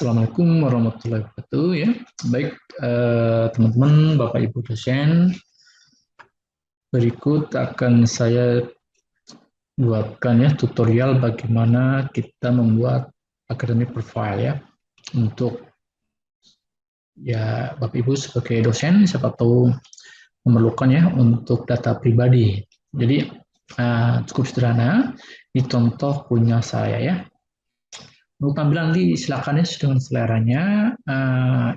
Assalamualaikum warahmatullahi wabarakatuh ya. Baik teman-teman, Bapak Ibu dosen, berikut akan saya buatkan ya tutorial bagaimana kita membuat academic profile ya untuk ya Bapak Ibu sebagai dosen siapa tahu memerlukan ya untuk data pribadi. Jadi cukup sederhana. Ini contoh punya saya ya. Untuk tampilan nanti silakan ya dengan seleranya.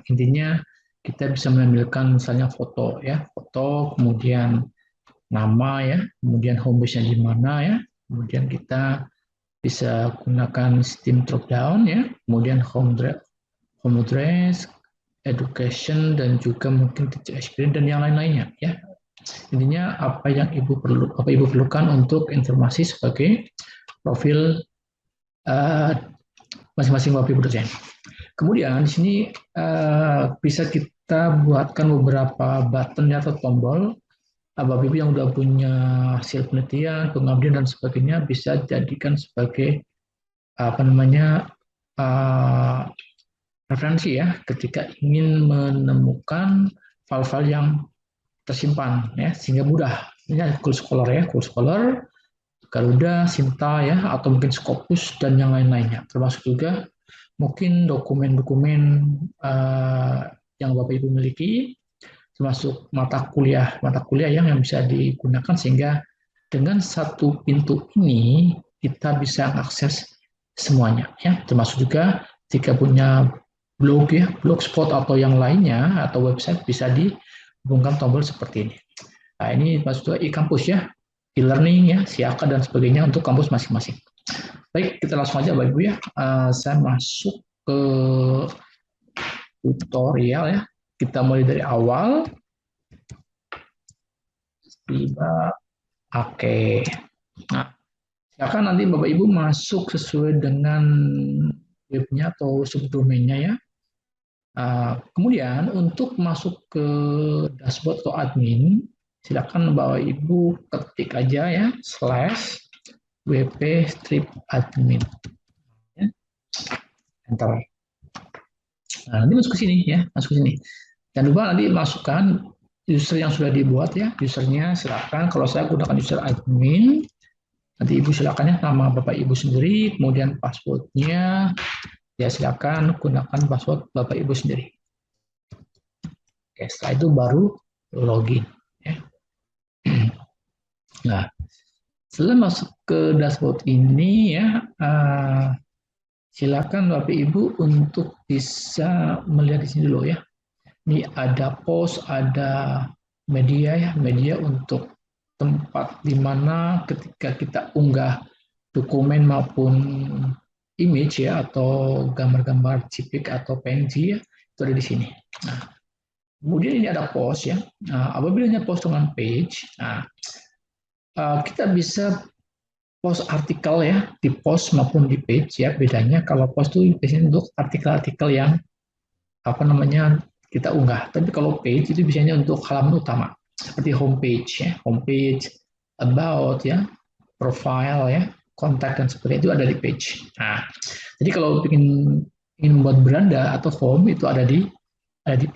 Intinya kita bisa menampilkan misalnya foto ya, foto, kemudian nama ya, kemudian homepage-nya di mana ya, kemudian kita bisa gunakan sistem drop down ya, kemudian home address, education dan juga mungkin teacher experience dan yang lain-lainnya ya. Intinya apa yang ibu perlukan untuk informasi sebagai profil masing-masing Bapak Ibu dosen. Kemudian di sini bisa kita buatkan beberapa button atau tombol. Bapak Ibu yang sudah punya hasil penelitian, pengabdian dan sebagainya bisa jadikan sebagai apa namanya referensi ya ketika ingin menemukan file-file yang tersimpan ya sehingga mudah. Ini ada Cool Scholar ya, Cool Scholar, Garuda, Sinta ya atau mungkin Scopus dan yang lain-lainnya. Termasuk juga mungkin dokumen-dokumen yang Bapak Ibu miliki, termasuk mata kuliah yang bisa digunakan sehingga dengan satu pintu ini kita bisa akses semuanya ya, termasuk juga jika punya blog ya, blogspot atau yang lainnya atau website bisa dihubungkan tombol seperti ini. Nah, ini maksudnya e-kampus ya, e-learning ya, siaka dan sebagainya untuk kampus masing-masing. Baik, kita langsung aja Bapak Ibu ya. Saya masuk ke tutorial ya. Kita mulai dari awal. Tiba, oke. Nah, silakan nanti Bapak Ibu masuk sesuai dengan webnya atau subdomainnya ya. Kemudian untuk masuk ke dashboard atau admin, silakan Bapak Ibu ketik aja ya /wp strip admin. Ya. Enter. Nah, nanti masuk ke sini ya, masuk ke sini. Jangan lupa nanti masukkan user yang sudah dibuat ya, usernya silakan. Kalau saya gunakan user admin, nanti Ibu silakan ya nama Bapak Ibu sendiri, kemudian passwordnya ya silakan gunakan password Bapak Ibu sendiri. Oke, setelah itu baru login. Ya. Nah, setelah masuk ke dashboard ini ya, silakan Bapak Ibu untuk bisa melihat di sini dulu ya. Ini ada post, ada media ya, media untuk tempat di mana ketika kita unggah dokumen maupun image ya atau gambar-gambar JPEG atau PNG ya, itu ada di sini. Nah, kemudian ini ada post ya. Nah, apabila hanya post dengan page, nah kita bisa post artikel ya di post maupun di page ya. Bedanya kalau post itu biasanya untuk artikel-artikel yang apa namanya kita unggah. Tapi kalau page itu biasanya untuk halaman utama seperti homepage ya, homepage, about ya, profile ya, kontak dan sebagainya itu ada di page. Nah, jadi kalau ingin membuat beranda atau home itu ada di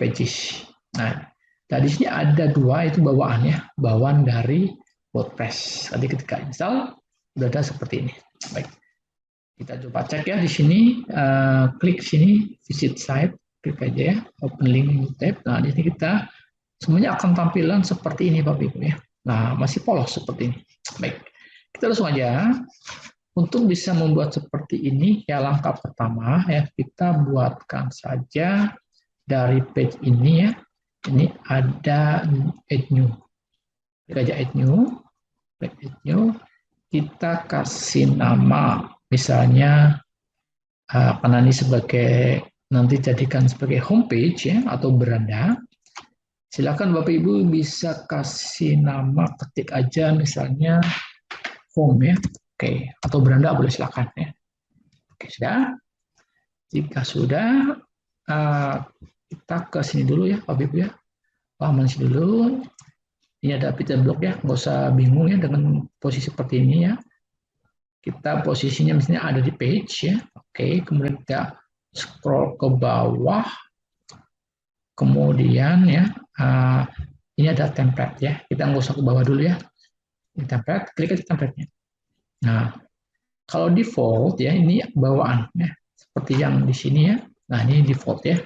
pages. Nah, di sini ada dua itu bawaan ya, bawaan dari WordPress. Tadi ketika install sudah ada seperti ini. Baik, kita coba cek ya di sini, klik sini visit site, klik aja ya, open link tab. Nah, di sini kita semuanya akan tampilan seperti ini Bapak Ibu ya. Nah, masih polos seperti ini. Baik, kita langsung aja. Untuk bisa membuat seperti ini, ya langkah pertama ya kita buatkan saja dari page ini ya. Ini ada add new. Klik aja add new. Klik add new. Kita kasih nama, misalnya ini sebagai nanti jadikan sebagai homepage ya atau beranda. Silakan Bapak Ibu bisa kasih nama, ketik aja misalnya home ya. Oke, atau beranda boleh silakan ya. Oke, sudah. Jika sudah, kita ke sini dulu ya Bapak Ibu ya. Pahaman sini dulu. Ini ada pizza block ya, nggak usah bingung ya dengan posisi seperti ini ya. Kita posisinya misalnya ada di page ya. Oke, kemudian kita scroll ke bawah, kemudian ya, ini ada template ya, kita nggak usah ke bawah dulu ya, ini template, klik aja template-nya. Nah, kalau default ya, ini bawaan ya, seperti yang di sini ya, nah ini default ya,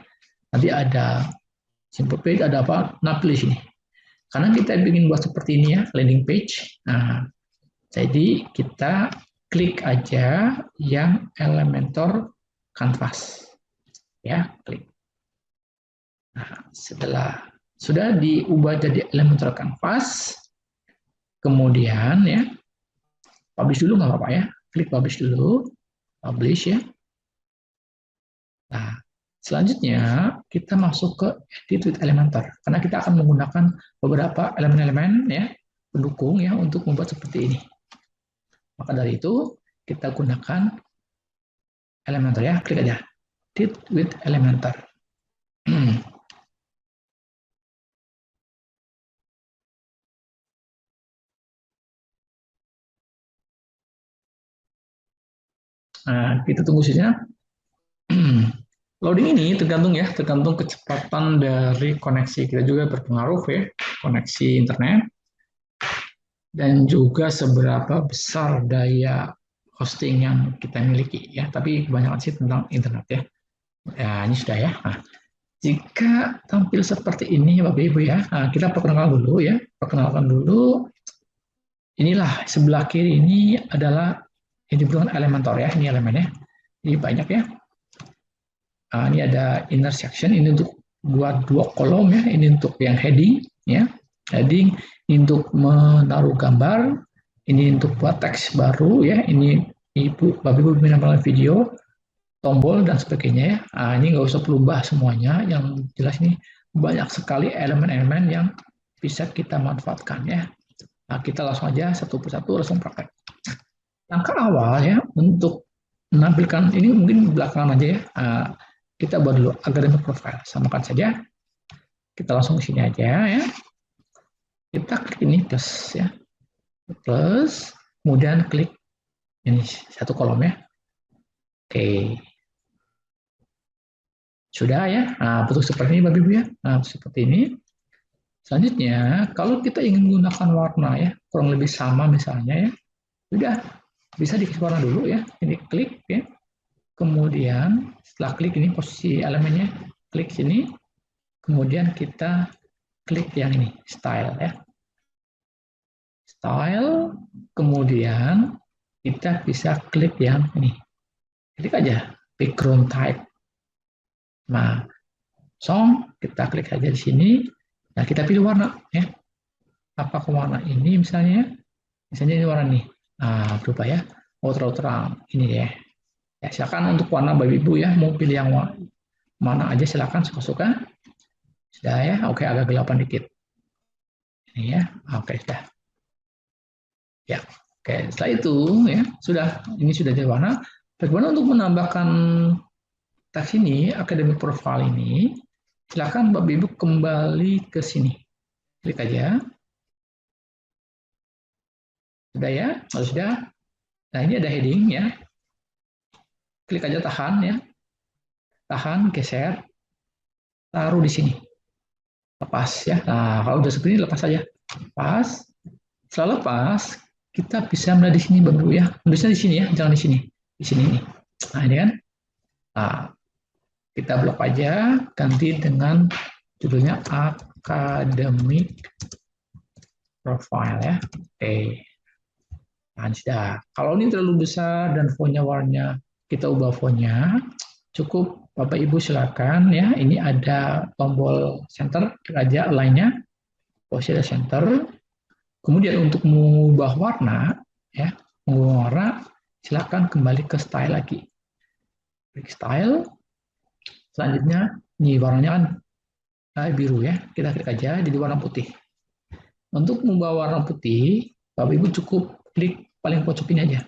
nanti ada simple page, ada apa, nah pilih sini, karena kita ingin buat seperti ini ya, landing page, nah jadi kita klik aja yang Elementor Canvas ya, klik. Nah, setelah sudah diubah jadi Elementor Canvas, kemudian ya publish dulu nggak apa-apa ya, klik publish dulu, publish ya. Nah, selanjutnya kita masuk ke Edit with Elementor karena kita akan menggunakan beberapa elemen-elemen ya pendukung ya untuk membuat seperti ini. Maka dari itu kita gunakan Elementor ya, klik aja Edit with Elementor. Nah, kita tunggu saja. Loading ini tergantung kecepatan dari koneksi. Kita juga berpengaruh ya, koneksi internet dan juga seberapa besar daya hosting yang kita miliki ya. Tapi kebanyakan sih tentang internet ya. Ya, ini sudah ya. Nah, jika tampil seperti ini Bapak Ibu ya, nah, kita perkenalkan dulu ya. Perkenalkan dulu. Inilah sebelah kiri ini adalah yang dibutuhkan Elementor ya. Ini elemennya. Ini banyak ya. Nah, ini ada inner section, ini untuk buat dua kolom ya, ini untuk yang heading ya, heading ini untuk menaruh gambar, ini untuk buat teks baru ya, ini Bapak Ibu menambahkan video, tombol dan sebagainya ya. Nah, ini nggak usah perlu bahas semuanya, yang jelas ini banyak sekali elemen-elemen yang bisa kita manfaatkan ya. Nah, kita langsung aja satu persatu langsung praktek. Langkah awal ya untuk menampilkan ini mungkin belakangan aja ya. Kita buat dulu academic profile, samakan saja. Kita langsung ke sini aja ya. Kita klik ini plus ya, plus, kemudian klik ini satu kolom ya. Oke, sudah ya. Nah, bentuk seperti ini Bapak Ibu ya. Nah, seperti ini. Selanjutnya, kalau kita ingin menggunakan warna ya, kurang lebih sama misalnya ya, sudah bisa dikasih warna dulu ya. Ini klik ya. Kemudian setelah klik ini posisi elemennya, klik sini. Kemudian kita klik yang ini, style ya. Style, kemudian kita bisa klik yang ini. Klik aja, background type. Nah, song, kita klik aja di sini. Nah, kita pilih warna ya. Apakah warna ini misalnya? Misalnya ini warna nih. Nah, berubah ya. Oh, terlalu terang. Ini deh. Ya, silakan untuk warna Bapak Ibu ya, mau pilih yang mana aja silakan suka-suka. Sudah ya, oke agak gelapan dikit. Ini ya, oke sudah. Ya, oke setelah itu ya sudah, ini sudah jadi warna. Bagaimana untuk menambahkan teks ini, academic profile ini? Silakan Bapak Ibu kembali ke sini. Klik aja. Sudah ya, kalau sudah. Nah ini ada heading ya. Klik aja tahan ya. Tahan, geser, taruh di sini. Lepas ya. Nah, kalau udah seperti ini lepas saja. Lepas. Setelah lepas, kita bisa melihat di sini Bapak Ibu ya. Tulisnya di sini ya, jangan di sini. Di sini nih. Nah, ini kan. Nah, kita blok aja, ganti dengan judulnya academic profile ya. Oke. Nah, sudah. Kalau ini terlalu besar dan fontnya warnanya kita ubah fontnya, cukup Bapak Ibu silakan ya. Ini ada tombol center, klik aja align-nya, posisi center. Kemudian untuk mengubah warna ya, mengubah warna silakan kembali ke style lagi. Klik style. Selanjutnya ini warnanya kan biru ya. Kita klik aja jadi warna putih. Untuk mengubah warna putih, Bapak Ibu cukup klik paling pojok ini aja.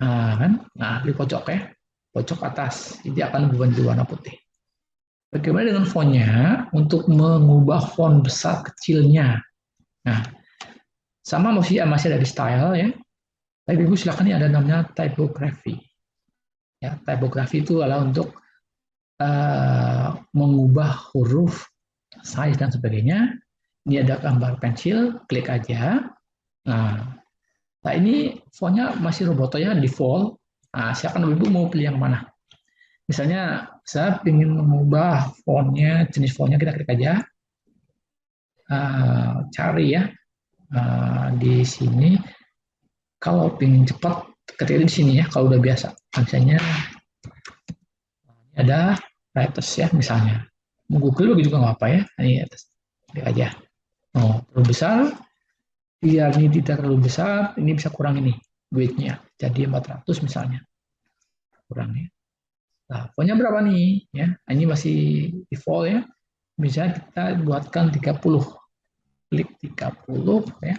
Nah, kan? Nah, klik pojok ya. Pojok atas. Jadi akan berubah menjadi warna putih. Bagaimana dengan fontnya? Untuk mengubah font besar kecilnya. Nah, sama masih ada di style ya. Bapak Ibu silakan ini ada namanya typography. Ya, typography itu adalah untuk mengubah huruf, size dan sebagainya. Ini ada gambar pensil, klik aja. Nah ini fontnya masih Roboto ya, default. Nah, silakan Ibu mau pilih yang mana. Misalnya saya ingin mengubah fontnya, jenis fontnya kita klik aja. Cari ya di sini. Kalau ingin cepat, ketik di sini ya. Kalau udah biasa, misalnya ada writers ya misalnya. Mau Google juga nggak apa ya. Ini atas, klik aja. Oh, terlalu besar. Biar ini tidak terlalu besar, ini bisa kurang ini weight-nya. Jadi 400 misalnya. Kurang ya. Nah, fontnya berapa nih? Ya, ini masih default ya. Bisa kita buatkan 30. Klik 30 ya.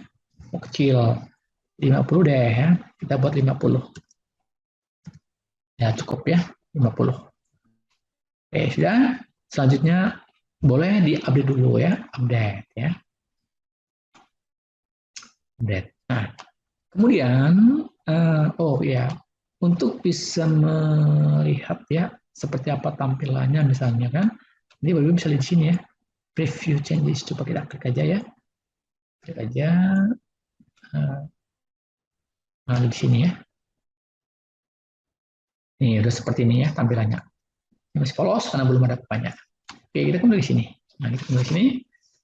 Oh, kecil. 50 deh ya. Kita buat 50. Ya, cukup ya. 50. Oke, sudah. Selanjutnya boleh di-update dulu ya. Update ya. Update. Nah, kemudian oh ya, untuk bisa melihat ya seperti apa tampilannya misalnya kan. Ini Bapak bisa lihat di sini ya. Preview changes, coba kita klik aja ya. Klik aja. Nah, di sini ya. Ini udah seperti ini ya tampilannya. Ini masih polos karena belum ada banyak. Oke, kita kembali ke sini. Nah, kita kembali ke sini.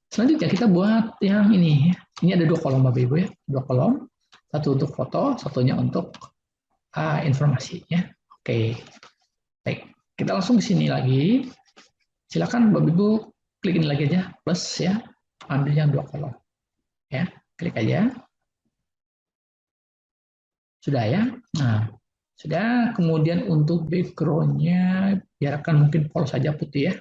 Selanjutnya kita buat yang ini. Ini ada 2 kolom Bapak Ibu ya. 2 kolom. Satu untuk foto, satunya untuk informasi ya. Oke. Baik. Kita langsung ke sini lagi. Silakan Bapak Ibu klik ini lagi aja plus ya. Ambil yang 2 kolom. Ya, klik aja. Sudah ya. Nah, sudah. Kemudian untuk background-nya biarkan mungkin polos saja putih ya.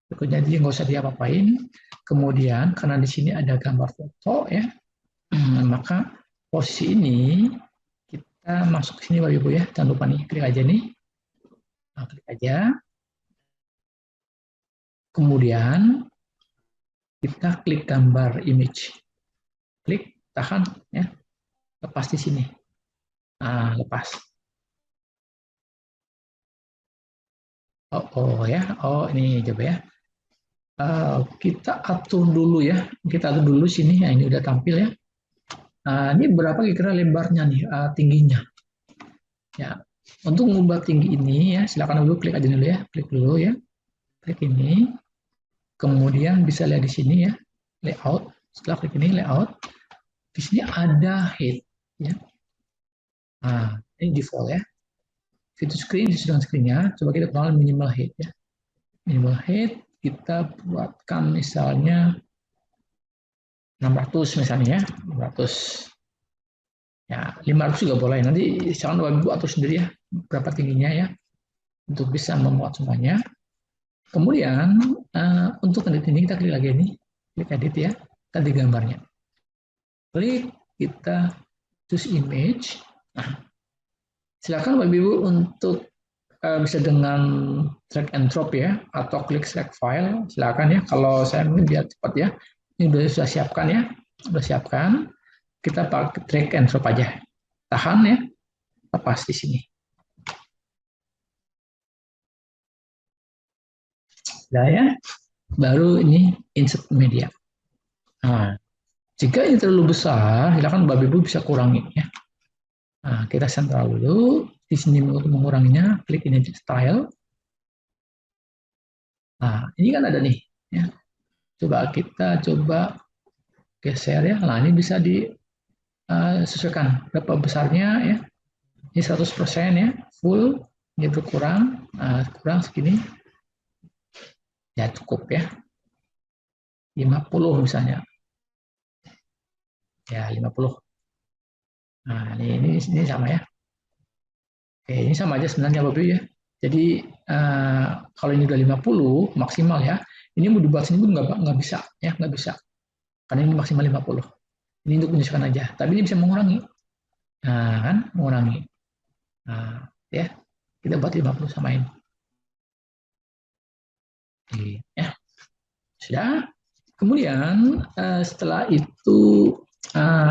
Jadi nggak usah diapa-apain. Kemudian karena di sini ada gambar foto ya, maka posisi ini kita masuk ke sini Bapak Ibu ya. Jangan lupa nih, klik aja nih. Nah, klik aja. Kemudian kita klik gambar image. Klik, tahan ya. Lepas di sini. Nah, lepas. Oh ya. Oh, ini coba ya. Kita atur dulu ya. Kita atur dulu sini. Ya, ini udah tampil ya. Ini berapa kira-kira lebarnya nih, tingginya. Ya, untuk mengubah tinggi ini ya, silakan dulu klik aja dulu ya, klik dulu ya, klik ini. Kemudian bisa lihat di sini ya, layout. Setelah klik ini layout, di sini ada height ya. Nah, ini default ya. Fit to screen sesuai dengan screen-nya. Coba kita kenal minimal height ya. Minimal height kita buatkan misalnya 600 misalnya ya, 600. Ya, 500 juga boleh. Nanti jangan Bapak atur sendiri ya, berapa tingginya ya, untuk bisa memuat semuanya. Kemudian untuk edit ini kita klik lagi nih, klik edit ya, ganti gambarnya. Klik, kita choose image. Nah, silakan Bapak Ibu untuk bisa dengan drag and drop ya, atau klik select file, silakan ya. Kalau saya mungkin biar cepat ya, ini sudah siapkan ya, sudah siapkan. Kita pakai drag and drop aja, tahan ya, lepas di sini. Sudah ya, baru ini insert media. Nah, jika ini terlalu besar, silakan Bapak Ibu bisa kurangi ya. Nah, kita sentral dulu. Di sini untuk menguranginya, klik ini style. Nah, ini kan ada nih. Ya. Coba kita geser ya. Nah, ini bisa disesuaikan berapa besarnya ya. Ini 100% ya, full. Ini berkurang, kurang segini. Ya cukup ya. 50 misalnya. Ya 50. Nah, ini sama ya. Oke, ini sama aja sebenarnya Bapak ya. Jadi kalau ini udah 50 maksimal ya, ini mau dibuat sini pun nggak bisa ya, nggak bisa. Karena ini maksimal 50. Ini untuk menyesuaikan aja. Tapi ini bisa mengurangi. Nah, kan mengurangi. Nah, ya. Kita buat 50 samain. Oke, ya. Sudah. Kemudian setelah itu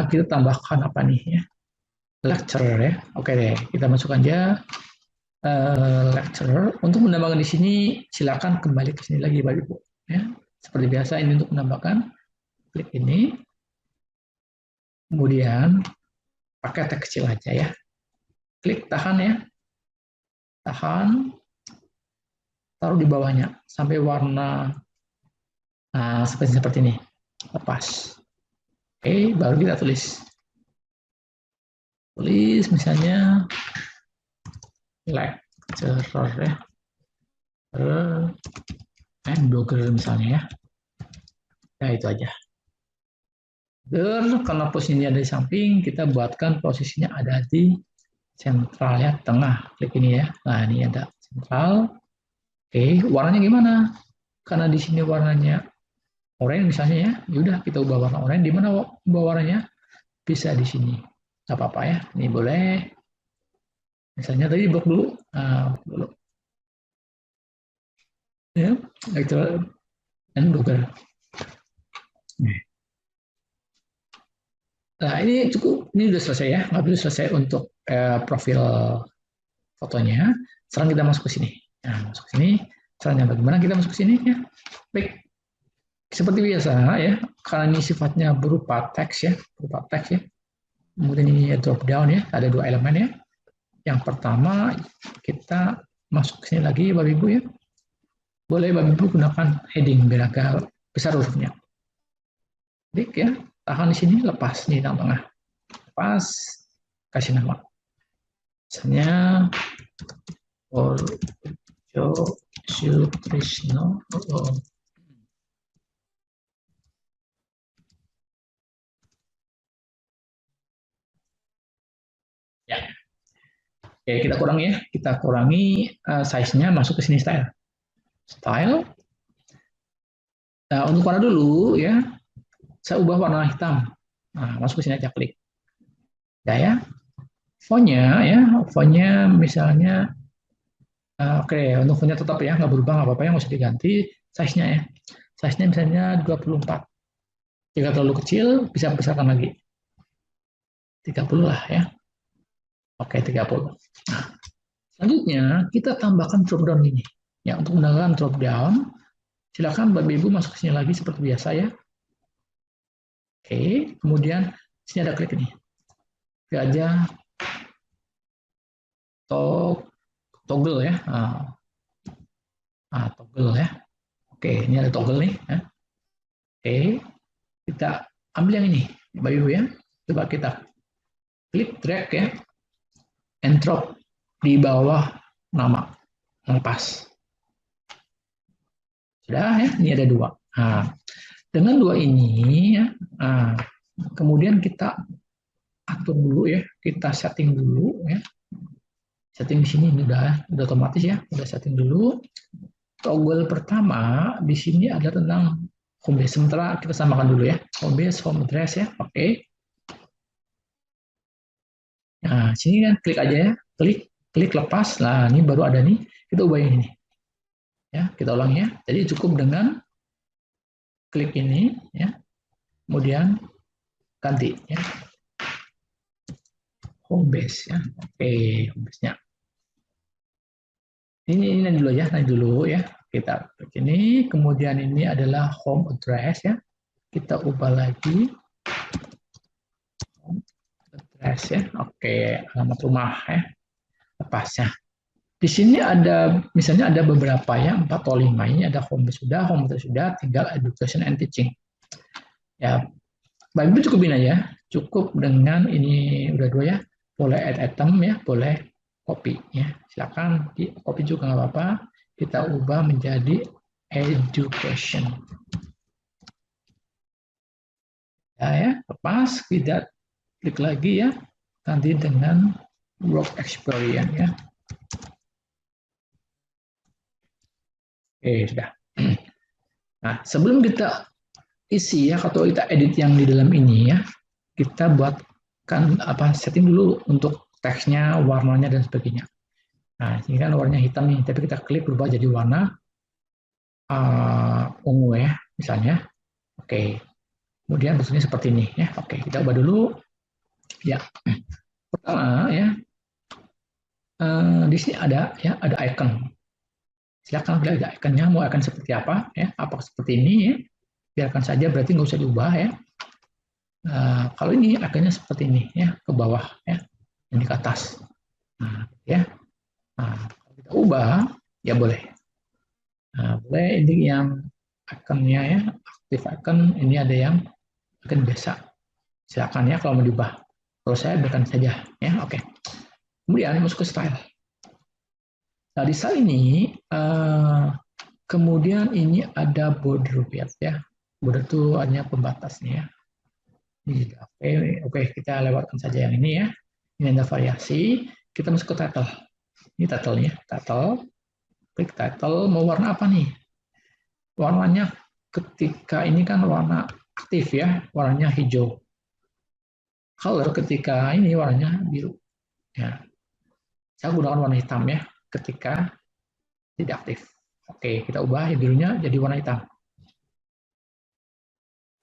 kita tambahkan apa nih ya? Lecture ya. Oke deh, kita masukkan aja lecturer. Untuk menambahkan di sini, silakan kembali ke sini lagi, Bapak Ibu. Ya, seperti biasa ini untuk menambahkan, klik ini, kemudian pakai teks kecil aja ya. Klik tahan ya, tahan, taruh di bawahnya sampai warna seperti ini, lepas. Oke, baru kita tulis misalnya lecturer ya, and blogger misalnya ya. Ya itu aja. Karena posisinya ada di samping, kita buatkan posisinya ada di sentral ya, tengah. Klik ini ya. Nah ini ada sentral. Oke, warnanya gimana? Karena di sini warnanya oranye misalnya ya, yaudah kita ubah warna oranye. Di mana ubah warnanya? Bisa di sini. Gak apa-apa ya. Ini boleh. Misalnya tadi blok dulu. Nah, dulu. Ya, lecturer and blogger. Nah ini cukup, ini sudah selesai ya. Nggak perlu selesai untuk profil fotonya. Sekarang kita masuk ke sini. Nah, masuk ke sini. Caranya bagaimana kita masuk ke sini ya? Baik. Seperti biasa ya, karena ini sifatnya berupa teks ya, Kemudian ini drop down ya, ada dua elemen ya. Yang pertama kita masuk ke sini lagi Bapak Ibu ya. Boleh Bapak Ibu gunakan heading biar agak besar hurufnya. Klik ya, tahan di sini, lepas di tengah-tengah. Lepas, kasih nama. Misalnya Orjo Sutrisno. Ya. Oke, kita kurangi size-nya, masuk ke sini style. Nah, untuk warna dulu ya, saya ubah warna hitam. Nah, masuk ke sini aja, klik. Ya, fontnya misalnya, oke, untuk fontnya tetap ya, nggak berubah, nggak apa-apa, yang usah diganti. Size-nya ya, size-nya misalnya 24. Jika terlalu kecil, bisa besarkan lagi. 30 lah ya. Oke, 30. Nah, selanjutnya kita tambahkan drop down ini. Ya, untuk menambahkan drop down, silakan Bapak Ibu masuk ke sini lagi seperti biasa ya. Oke, kemudian sini ada klik ini. Klik aja toggle ya. Toggle ya. Oke, ini ada toggle nih. Ya. Oke, kita ambil yang ini, Bapak Ibu ya. Coba kita klik drag ya, and drop di bawah nama, lepas. Sudah ya, ini ada dua. Nah, dengan dua ini ya, kemudian kita atur dulu ya, kita setting dulu ya. Setting di sini udah otomatis ya, udah setting dulu. Toggle pertama di sini ada tentang home base. Sementara kita samakan dulu ya, home base, home address ya. Oke. Nah, sini kan klik aja ya, klik lepas. Nah, ini baru ada nih. Kita ubah ini. Ya, kita ulang ya. Jadi cukup dengan klik ini ya. Kemudian ganti ya. Home base ya. Oke, home base-nya. Ini dulu ya, kita klik ini, kemudian ini adalah home address ya. Kita ubah lagi home address ya. Oke, alamat rumah ya. Lepasnya. Di sini ada misalnya ada beberapa ya, 4 atau 5. Ini ada home address sudah, tinggal education and teaching. Ya, Bapak Ibu cukupin aja. Cukup dengan ini udah dua ya. Boleh add item ya, boleh copy ya. Silakan di copy juga nggak apa-apa. Kita ubah menjadi education. Ya, lepas kita klik lagi ya. Ganti dengan work experience ya. Oke, sudah. Nah, sebelum kita isi ya atau kita edit yang di dalam ini ya, kita buatkan setting dulu untuk teksnya, warnanya dan sebagainya. Nah, ini kan warnanya hitam nih, tapi kita klik berubah jadi warna ungu ya, misalnya. Oke. Kemudian bentuknya seperti ini ya. Oke, kita ubah dulu. Ya. Pertama ya. di sini ada ya, ada icon. Silakan pilih ada ikonnya, mau icon seperti apa ya, apakah seperti ini ya. Biarkan saja, berarti nggak usah diubah ya. Kalau ini ikonnya seperti ini ya, ke bawah ya, ini ke atas. Nah, ya. Nah, kalau kita ubah ya boleh. Nah, boleh ini yang ikonnya ya, aktif icon, ini ada yang icon biasa. Silakan ya kalau mau diubah. Kalau saya biarkan saja ya, oke. Kemudian masuk ke style. Nah, di style ini kemudian ini ada border width ya. Border itu hanya pembatasnya ya. Oke, kita lewatkan saja yang ini ya. Ini ada variasi. Kita masuk ke title. Ini title-nya. Title. Klik title. Mau warna apa nih? Warnanya ketika ini kan warna aktif ya. Warnanya hijau. Color ketika ini warnanya biru. Ya. Saya gunakan warna hitam ya. Ketika tidak aktif. Oke, kita ubah yang birunya jadi warna hitam.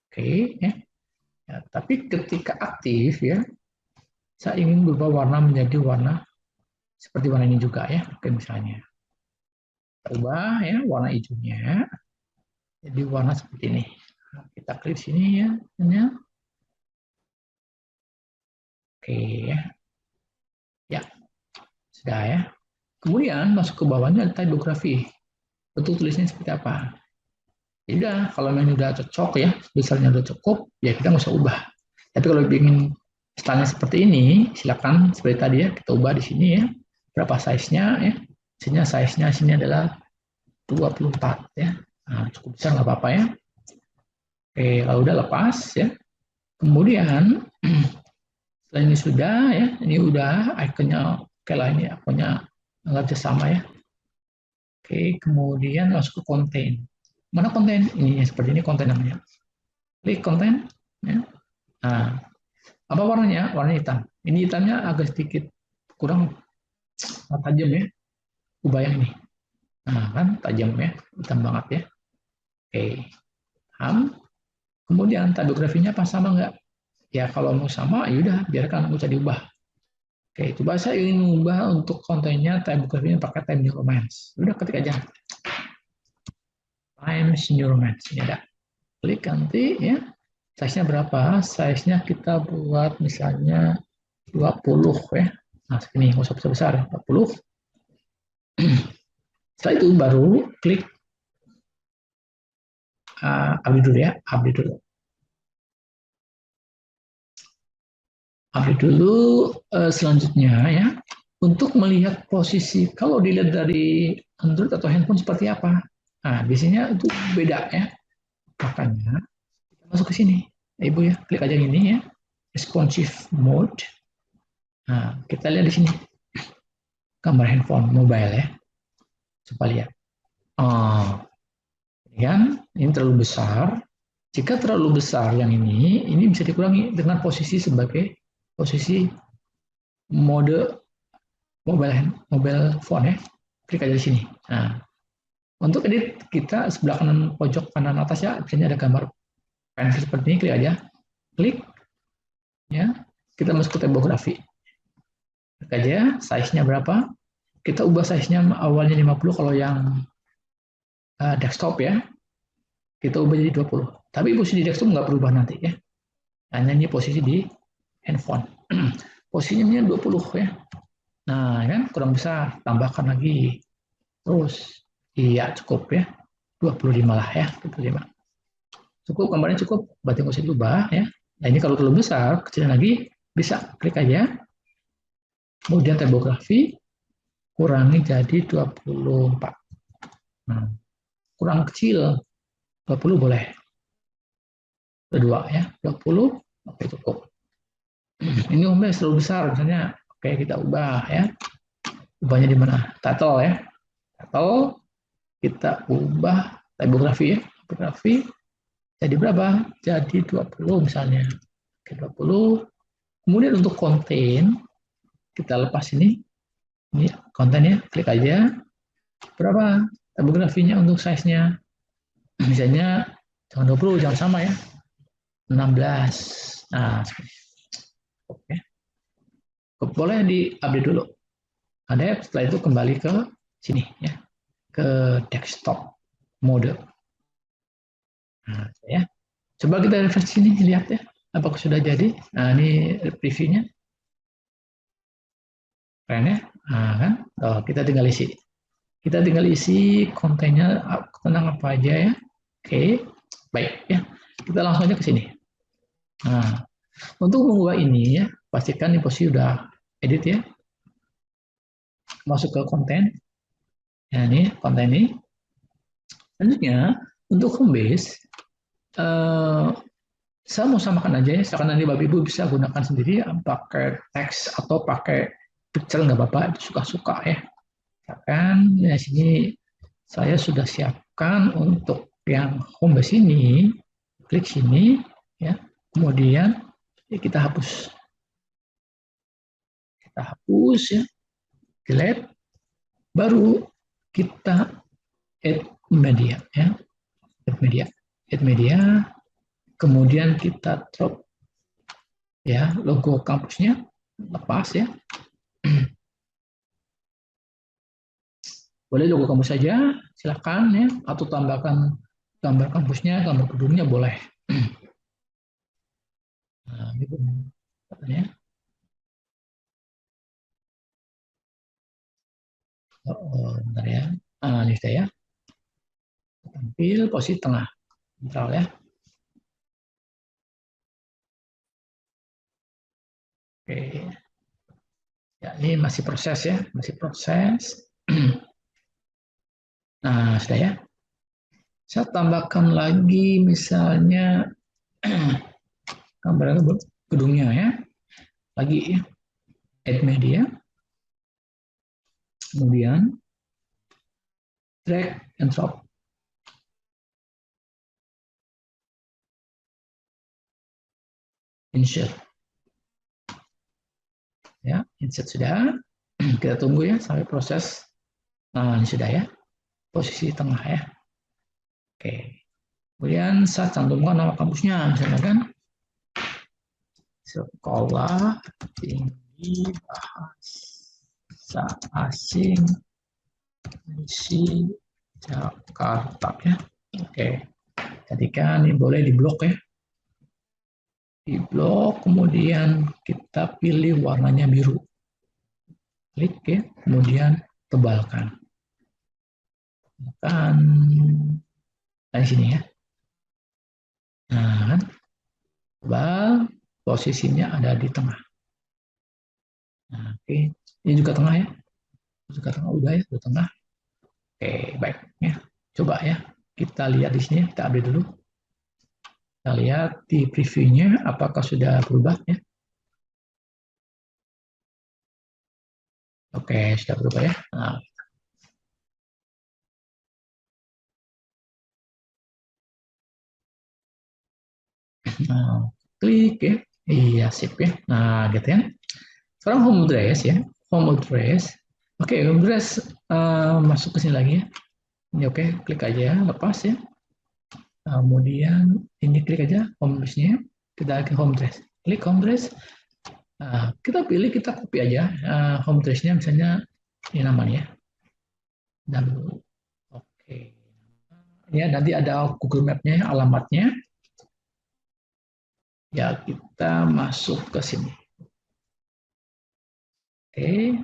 Oke, ya. Ya, tapi ketika aktif ya, saya ingin berubah warna menjadi warna seperti warna ini juga ya. Oke, misalnya kita ubah ya warna hijaunya jadi warna seperti ini. Nah, kita klik sini ya. Oke ya. Ya, sudah ya. Kemudian masuk ke bawahnya ada typography. Bentuk tulisnya seperti apa? Ya udah, kalau ini udah cocok ya, besarnya udah cukup, ya kita nggak usah ubah. Tapi kalau ingin stylenya seperti ini, silakan seperti tadi ya, kita ubah di sini ya. Berapa size-nya ya? Size-nya sini adalah 24 ya. Nah, cukup besar nggak apa-apa ya. Oke, kalau udah lepas ya. Kemudian setelah ini sudah ya, ini udah ikonnya oke lah, ini ikonnya nggak bisa sama ya. Oke, kemudian masuk ke konten. Mana konten? Ini seperti ini konten namanya. Klik konten ya. Nah, apa warnanya? Warna hitam. Ini hitamnya agak sedikit kurang tajam ya. Ubah yang ini. Nah, kan tajam ya, hitam banget ya. Oke, paham. Kemudian typografinya pas sama nggak? Ya kalau mau sama, yaudah biarkan nggak usah diubah. Oke, coba saya ingin mengubah untuk kontennya typografinya pakai Times New Roman. Udah ketik aja. Times New Roman. Ini ada. Klik nanti ya. Size-nya berapa? Size-nya kita buat misalnya 20 ya. Nah, segini nggak usah besar-besar, 20. Setelah itu baru klik update dulu ya, update dulu. Update dulu selanjutnya ya. Untuk melihat posisi, kalau dilihat dari Android atau handphone seperti apa. Nah, biasanya itu beda ya. Makanya kita masuk ke sini. Ibu ya, klik aja ini ya. Responsive mode. Nah, kita lihat di sini. Gambar handphone, mobile ya. Coba lihat. Oh, kan? Ini terlalu besar. Jika terlalu besar yang ini bisa dikurangi dengan posisi sebagai posisi mode mobile phone ya. Klik aja di sini. Nah, untuk edit kita sebelah kanan pojok kanan atas ya, di sini ada gambar pensil seperti ini, klik aja. Klik ya. Kita masuk ke typography. Klik aja size-nya berapa. Kita ubah size-nya awalnya 50 kalau yang desktop ya. Kita ubah jadi 20. Tapi posisi di desktop nggak berubah nanti ya. Hanya ini posisi di handphone. Posisinya 20 ya. Nah, kan kurang besar, tambahkan lagi. Terus, iya cukup ya. 25 lah ya, 25. Cukup, gambarnya cukup, berarti nggak usah diubah ya. Nah, ini kalau terlalu besar, kecilin lagi, bisa klik aja. Kemudian typography, kurangi jadi 24. Nah, kurang kecil, 20 boleh. Kedua ya, 20, oke cukup. Ini umumnya terlalu besar, misalnya, oke kita ubah ya. Ubahnya di mana? Title ya. Title, kita ubah typography ya. Typography, jadi berapa? Jadi 20 misalnya. Oke, 20. Kemudian untuk konten, kita lepas ini. Ini kontennya, klik aja. Berapa typografinya untuk size-nya? Misalnya, jangan 20, jangan sama ya. 16. Nah, oke. Boleh di-update dulu. Ada, setelah itu kembali ke sini ya, ke desktop mode. Nah, ya. Coba kita refresh sini, lihat ya, apakah sudah jadi. Nah, ini previewnya, keren ya. Nah, kan, kita tinggal isi. Kita tinggal isi kontennya tentang apa aja ya. Oke, baik ya. Kita langsung aja ke sini. Nah, untuk mengubah ini ya, pastikan di posisi udah edit ya. Masuk ke konten. Ya, ini konten ini. Selanjutnya, untuk home base, saya mau samakan aja ya, sekarang nanti Bapak Ibu bisa gunakan sendiri pakai teks atau pakai pixel nggak apa-apa, itu suka-suka ya. Kan di sini saya sudah siapkan untuk yang home base ini, klik sini ya. Kemudian ya, kita hapus ya, delete, baru kita add media ya, add media, kemudian kita drop ya logo kampusnya, lepas ya. Boleh logo kampus saja, silakan ya, atau tambahkan gambar kampusnya, gambar gedungnya boleh. Nah, gitu katanya. Bentar ya. Ini saya tampil posisi tengah. Bentar ya. Oke. Ya, ini masih proses ya, masih proses. Nah, sudah ya. Saya tambahkan lagi misalnya gambar gedungnya ya. Lagi ya. Add media. Kemudian drag and drop. Insert. Ya, insert sudah. Kita tunggu ya sampai proses. Nah, ini sudah ya. Posisi tengah ya. Oke. Kemudian saya cantumkan nama kampusnya, misalnya kan Sekolah Tinggi Bahasa Asing Misi Jakarta ya. Oke. Jadikan ini boleh diblok ya. Diblok, kemudian kita pilih warnanya biru. Klik ya, kemudian tebalkan. Tebalkan dari sini ya. Nah, tebal, posisinya ada di tengah. Nah, oke. Ini juga tengah ya. Juga tengah, udah ya, udah tengah. Oke, baik ya. Coba ya, kita lihat di sini, kita update dulu. Kita lihat di previewnya apakah sudah berubah ya. Oke, sudah berubah ya. Nah, klik ya. Iya, sip ya. Nah, gitu ya. Sekarang home address ya. Home address. Oke, home address masuk ke sini lagi ya. Ini oke, klik aja, lepas ya. Kemudian ini klik aja home address-nya. Kita ke home address. Klik home address. Kita pilih, kita copy aja home address-nya, misalnya ini namanya ya. Dan oke. Ya, nanti ada Google Map-nya, alamatnya. Ya, kita masuk ke sini. Oke.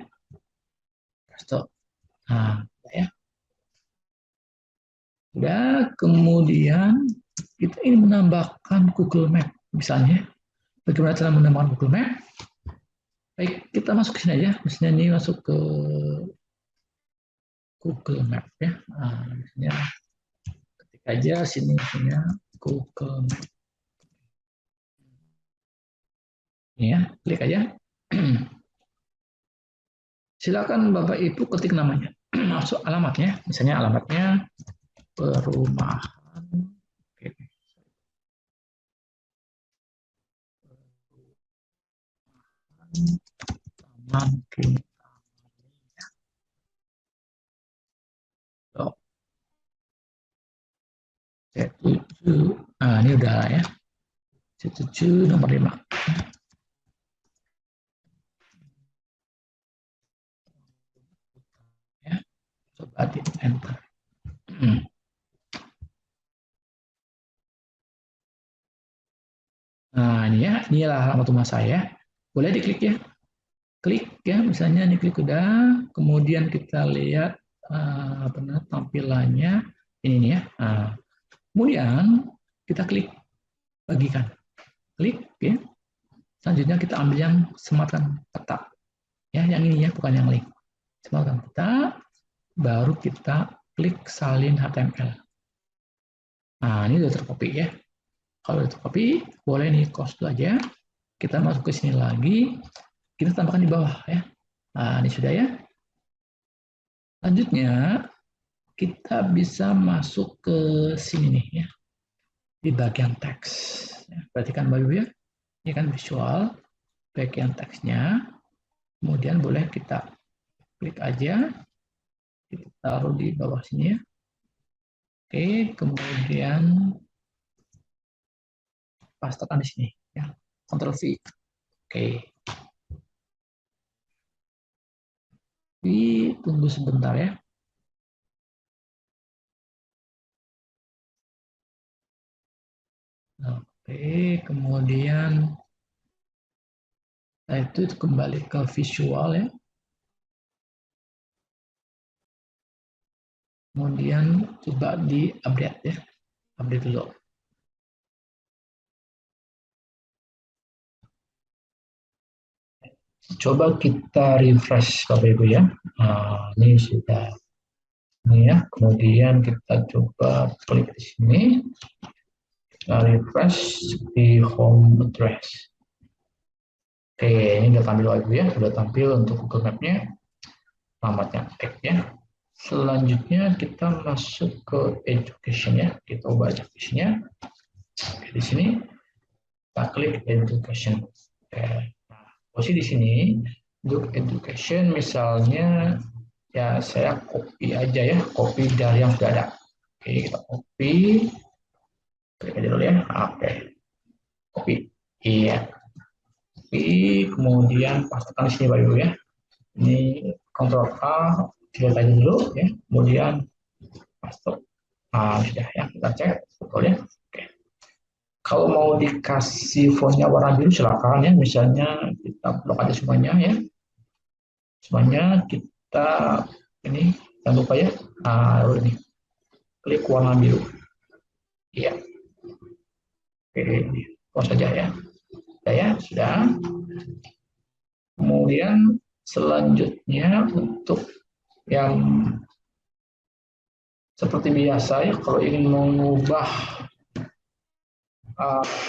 Stop. Nah, ya. Ya, kemudian kita ingin menambahkan Google Map. Misalnya, bagaimana cara menambahkan Google Map? Baik, kita masuk ke sini aja. Misalnya ini masuk ke Google Map ya. Nah, misalnya ketik aja sini misalnya Google Map. Ini ya, klik aja. Silakan Bapak Ibu ketik namanya. Masuk alamatnya, misalnya alamatnya perumahan. Oke. Taman Kintamani. Nah, ini udah ya. C7 nomor 5. enter. Nah, ini ya, inilah alamat rumah saya. Boleh diklik ya. Klik ya, misalnya ini klik udah, kemudian kita lihat tampilannya ini nih ya. Nah, kemudian kita klik bagikan. Klik ya. Selanjutnya kita ambil yang sematkan peta. Ya, yang ini ya, bukan yang link. Sematkan peta, baru kita klik salin HTML. Nah, ini sudah tercopy ya. Kalau udah tercopy, boleh nih close dulu aja. Kita masuk ke sini lagi, kita tambahkan di bawah ya. Nah, ini sudah ya. Selanjutnya, kita bisa masuk ke sini nih ya, di bagian teks. Perhatikan Bapak Ibu ya, ini kan visual, bagian teksnya. Kemudian boleh kita klik aja, kita taruh di bawah sini ya. Oke, kemudian pastekan di sini ya, Ctrl V. Oke, tunggu sebentar ya. Oke, kemudian itu kembali ke visual ya. Kemudian coba di update ya, update dulu. Coba kita refresh Bapak Ibu ya. Nah, ini sudah ini ya. Kemudian kita coba klik di sini. Kita refresh di home address. Oke, ini sudah tampil Bapak Ibu ya. Sudah tampil untuk Google Map-nya. Alamatnya tag ya. Selanjutnya kita masuk ke education ya. Kita ubah education-nya. Di sini kita klik education. Oke. Nah, posisi di sini untuk education misalnya ya saya copy aja ya, copy dari yang sudah ada. Oke, kita copy. Klik aja dulu ya. Oke. Copy. Iya. Copy, kemudian pastikan di sini Bapak Ibu ya. Ini Ctrl A, delete aja dulu ya. Kemudian paste. Nah, sudah ya, kita cek betul ya. Oke. Kalau mau dikasih fontnya warna biru silakan ya. Misalnya kita blok aja semuanya ya. Semuanya kita ini jangan lupa ya. Nah, ini klik warna biru. Iya. Oke, close saja ya. Sudah ya, sudah. Kemudian selanjutnya untuk yang seperti biasa ya, kalau ingin mengubah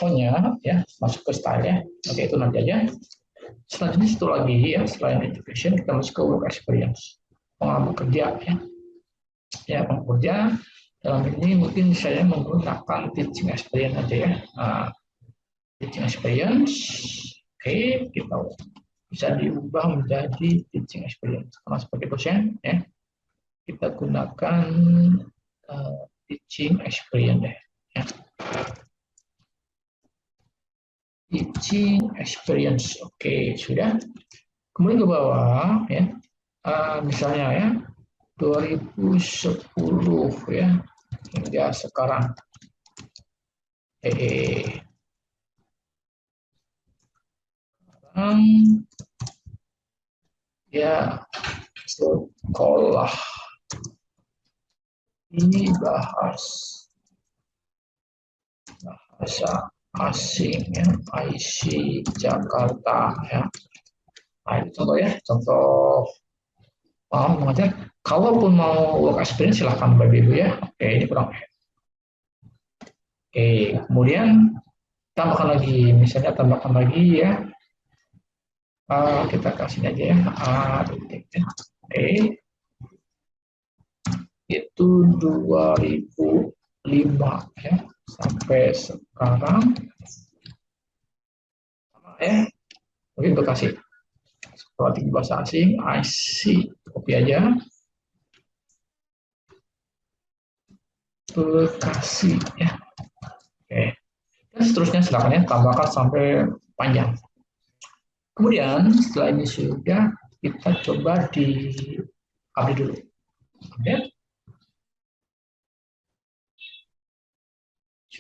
fontnya ya, masuk ke style ya. Oke, itu nanti aja. Selanjutnya satu lagi ya, selain education kita masuk ke work experience, pengalaman kerja ya. Ya, pengalaman kerja dalam ini mungkin saya menggunakan teaching experience aja ya. Teaching experience, oke, kita bisa diubah menjadi teaching experience. Karena sebagai dosen ya, kita gunakan teaching experience deh. Ya. Teaching experience, oke, sudah. Kemudian ke bawah ya, misalnya ya 2010 ya hingga sekarang. Ya sekolah ini bahasa asing ya, IC Jakarta ya. Nah, itu contoh ya, contoh mengajar. Kalaupun mau work experience silahkan Bapak Ibu ya. Oke, ini kurang. Oke, kemudian tambahkan lagi, misalnya tambahkan lagi ya. Kita kasih aja ya. Oke. Itu 2005 ya sampai sekarang ya. Mungkin Bekasi. Sekolah tinggi bahasa asing, IC, copy aja. Bekasi ya. Oke. Dan seterusnya silakan ya, tambahkan sampai panjang. Kemudian setelah ini sudah, kita coba di update dulu. Update.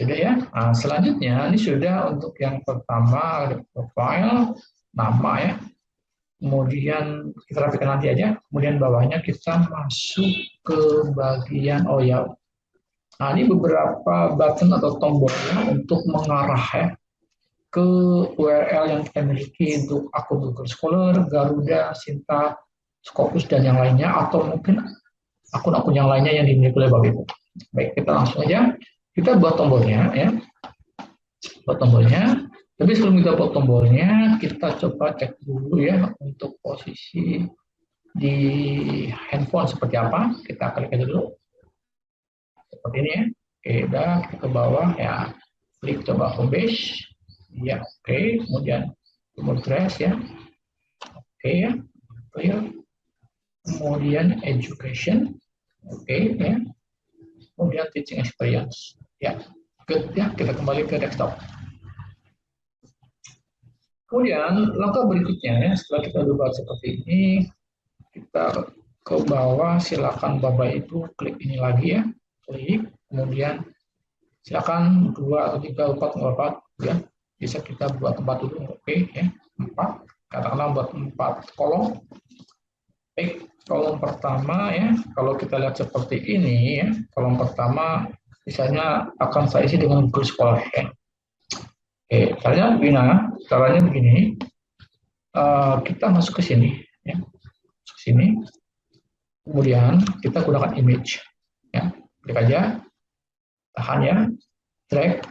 Sudah ya. Nah, selanjutnya ini sudah untuk yang pertama ada profile, nama ya. Kemudian kita rapikan nanti aja. Kemudian bawahnya kita masuk ke bagian oh ya. Nah, ini beberapa button atau tombolnya untuk mengarah ya ke URL yang kita miliki untuk akun Google Scholar, Garuda, Sinta, Scopus dan yang lainnya atau mungkin akun-akun yang lainnya yang dimiliki oleh Bapak Ibu. Baik, kita langsung aja. Kita buat tombolnya ya. Buat tombolnya. Tapi sebelum kita buat tombolnya, kita coba cek dulu ya untuk posisi di handphone seperti apa. Kita klik aja dulu. Seperti ini ya. Oke, udah kita ke bawah ya. Klik coba homepage. Ya, oke. Kemudian email address ya. Oke ya. Clear. Kemudian education. Oke ya. Kemudian teaching experience. Ya, good ya. Kita kembali ke desktop. Kemudian langkah berikutnya setelah kita buat seperti ini, kita ke bawah silakan Bapak Ibu klik ini lagi ya, klik, kemudian silakan 2 atau 3, 4 ya, bisa kita buat 4 dulu, oke ya, 4, katakanlah buat 4 kolom. Baik, kolom pertama ya, kalau kita lihat seperti ini ya, kolom pertama misalnya akan saya isi dengan Google Scholar ya. Oke, caranya begini, kita masuk ke sini, ya, masuk ke sini, kemudian kita gunakan image, ya, klik aja, tahan ya, drag,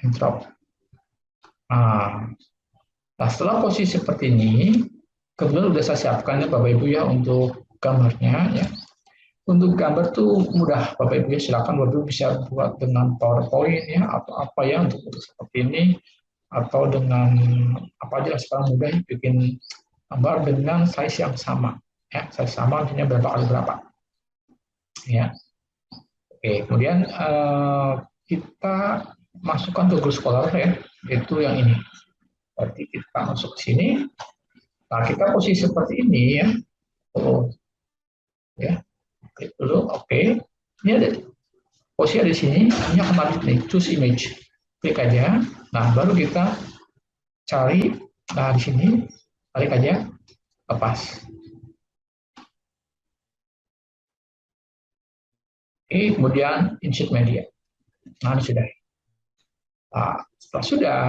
and drop. Nah, setelah posisi seperti ini, kebetulan sudah saya siapkan ya Bapak Ibu ya untuk gambarnya, ya. Untuk gambar tuh mudah Bapak Ibu ya, silakan Bapak Ibu bisa buat dengan PowerPoint ya atau apa ya untuk seperti ini, atau dengan apa aja sekarang mudah bikin gambar dengan size yang sama ya, size sama artinya berapa kali berapa ya. Oke, kemudian kita masukkan ke Google Scholar ya, yaitu yang ini. Berarti kita masuk ke sini, nah kita posisi seperti ini ya. Oh ya, klik dulu, oke. Ini ada posisi di sini, ini otomatis nih, choose image, klik aja. Nah baru kita cari, nah di sini tarik aja, lepas. Oke, kemudian insert media. Nah ini sudah. Nah, setelah sudah,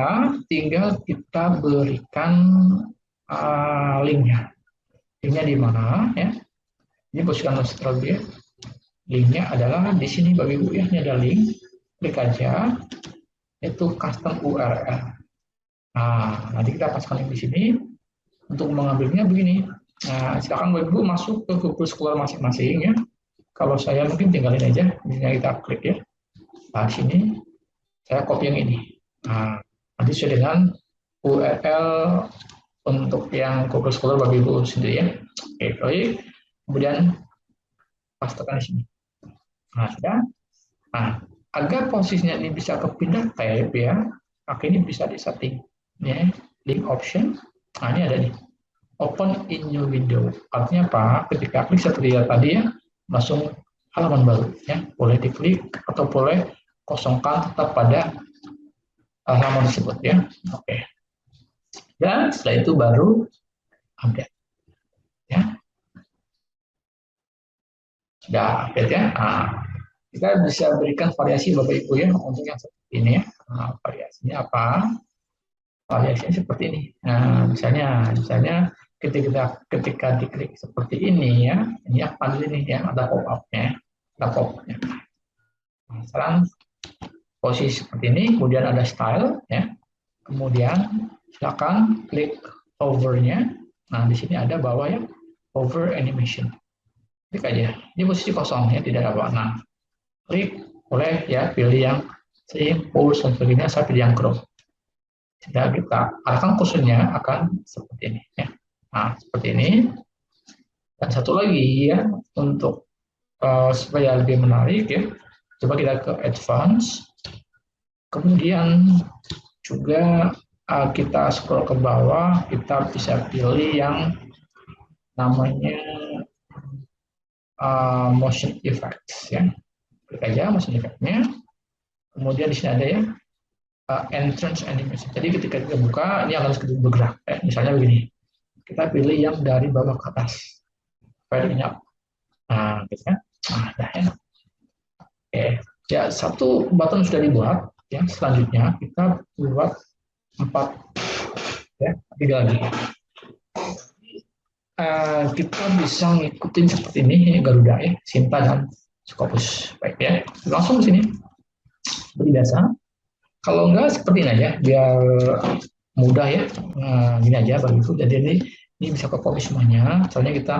tinggal kita berikan linknya. Linknya di mana ya? Ini posisikan terlebih. Linknya adalah di sini Bapak Ibu ya. Ini ada link. Klik aja. Itu custom URL. Nah, nanti kita paskan link di sini. Untuk mengambilnya begini. Nah, silakan Bapak Ibu masuk ke Google Scholar masing-masing ya. Kalau saya mungkin tinggalin aja. Ini kita klik ya. Nah, di sini saya copy yang ini. Nah, nanti sesuai dengan URL untuk yang Google Scholar Bapak Ibu sendiri ya. Oke, baik. Kemudian pastekan di sini. Nah, sudah. Nah, agar posisinya ini bisa kepindah tab ya, maka ini bisa disetting. Ya, link option. Nah, ini ada nih. Open in new window. Artinya apa? Ketika klik seperti tadi ya, langsung halaman baru ya. Boleh diklik atau boleh kosongkan tetap pada halaman tersebut ya. Oke. Dan setelah itu baru update. Ya. Sudah update ya. Nah, kita bisa berikan variasi Bapak Ibu ya untuk yang seperti ini ya. Nah, variasinya apa? Variasinya seperti ini. Nah, misalnya ketika diklik seperti ini ya, ini apa ini ya, ada pop-up-nya, ada pop-up-nya. Nah, sekarang posisi seperti ini, kemudian ada style ya. Kemudian silakan klik hover-nya. Nah, di sini ada bawah ya, hover animation. Klik aja. Ini posisi kosong ya, tidak ada warna. Klik, boleh ya, pilih yang sing, pulse, dan sebagainya, saya pilih yang crop. Sudah kita arahkan kursornya akan seperti ini ya. Nah, seperti ini. Dan satu lagi ya, untuk supaya lebih menarik ya, coba kita ke advance. Kemudian juga kita scroll ke bawah, kita bisa pilih yang namanya motion effects ya. Klik aja motion effect-nya. Kemudian di sini ada ya entrance animation. Jadi ketika kita buka, ini akan sedikit bergerak. Misalnya begini, kita pilih yang dari bawah ke atas. Filenya. Nah, gitu kan. Nah, dah ya. Oke. Ya, satu button sudah dibuat. Ya, selanjutnya kita buat 4. Ya, 3 lagi. Kita bisa ngikutin seperti ini, Garuda ya, Sinta dan Scopus. Baik ya, langsung ke sini. Seperti biasa. Kalau enggak seperti ini aja, biar mudah ya. Nah, gini aja begitu. Jadi ini bisa ke copy semuanya. Soalnya kita